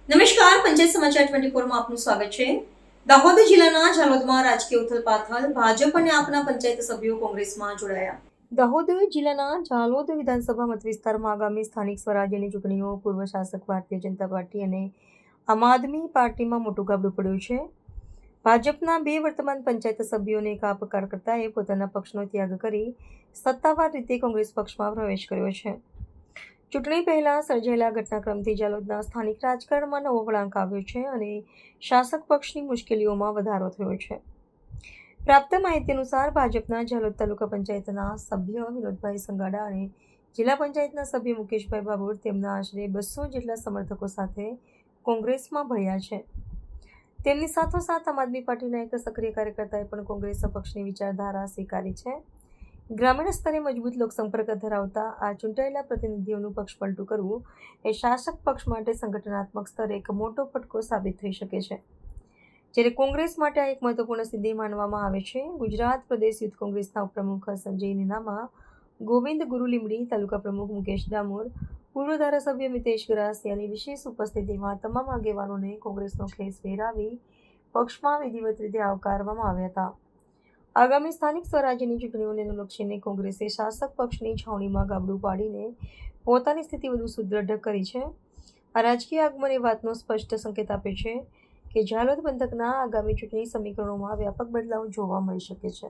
નમસ્કાર, પંચાયત સમાચાર 24 માં આપનું સ્વાગત છે। દાહોદ જિલ્લાના ઝાલોદમાં રાજકીય ઉથલપાથલ, ભાજપ અને આપના પંચાયત સભ્યો કોંગ્રેસમાં જોડાયા। દાહોદ જિલ્લાના ઝાલોદ વિધાનસભા મતવિસ્તારમાં આગામી સ્થાનિક સ્વરાજ્યની ચૂંટણીઓ પૂર્વ શાસક ભારતીય જનતા પાર્ટી અને આમ આદમી પાર્ટીમાં મોટું ગાબડું પડ્યું છે। ભાજપના બે વર્તમાન પંચાયત સભ્યોને એક આ કાર્યકર્તાએ પોતાના પક્ષનો ત્યાગ કરી સત્તાવાર રીતે કોંગ્રેસ પક્ષમાં પ્રવેશ કર્યો છે। ચૂંટણી પહેલા સર્જાયેલા ઘટનાક્રમથી ઝાલોદના સ્થાનિક રાજકારણમાં નવો વળાંક આવ્યો છે અને શાસક પક્ષની મુશ્કેલીઓમાં વધારો થયો છે। પ્રાપ્ત માહિતી અનુસાર ભાજપના ઝાલોદ તાલુકા પંચાયતના સભ્ય વિનોદભાઈ સંગાડા અને જિલ્લા પંચાયતના સભ્ય મુકેશભાઈ બાબુર તેમના આશરે 200 જેટલા સમર્થકો સાથે કોંગ્રેસમાં ભળ્યા છે। તેમની સાથોસાથ આમ આદમી પાર્ટીના એક સક્રિય કાર્યકર્તાએ પણ કોંગ્રેસ પક્ષની વિચારધારા સ્વીકારી છે। ગ્રામીણ સ્તરે મજબૂત લોકસંપર્ક ધરાવતા આ ચૂંટાયેલા પ્રતિનિધિઓનું પક્ષપલટું કરવું એ શાસક પક્ષ માટે સંગઠનાત્મક સ્તરે એક મોટો ફટકો સાબિત થઈ શકે છે, જ્યારે કોંગ્રેસ માટે આ એક મહત્વપૂર્ણ સિદ્ધિ માનવામાં આવે છે। ગુજરાત પ્રદેશ યુથ કોંગ્રેસના ઉપપ્રમુખ સંજય નીનામા, ગોવિંદ ગુરુ લીમડી, તાલુકા પ્રમુખ મુકેશ ડામોર, પૂર્વ ધારાસભ્ય મિતેશ ગરાસિયાની વિશેષ ઉપસ્થિતિમાં તમામ આગેવાનોને કોંગ્રેસનો ખેસ પહેરાવી પક્ષમાં વિધિવત રીતે આવકારવામાં આવ્યા હતા। આગામી સ્થાનિક સ્વરાજ્યની ચૂંટણીઓને અનુલક્ષીને કોંગ્રેસે શાસક પક્ષની છાવણીમાં ગાબડું પાડીને પોતાની સ્થિતિ વધુ સુદૃઢ કરી છે। આ રાજકીય આગમન એ વાતનો સ્પષ્ટ સંકેત આપે છે કે ઝાલોદ પંથકના આગામી ચૂંટણી સમીકરણોમાં વ્યાપક બદલાવ જોવા મળી શકે છે।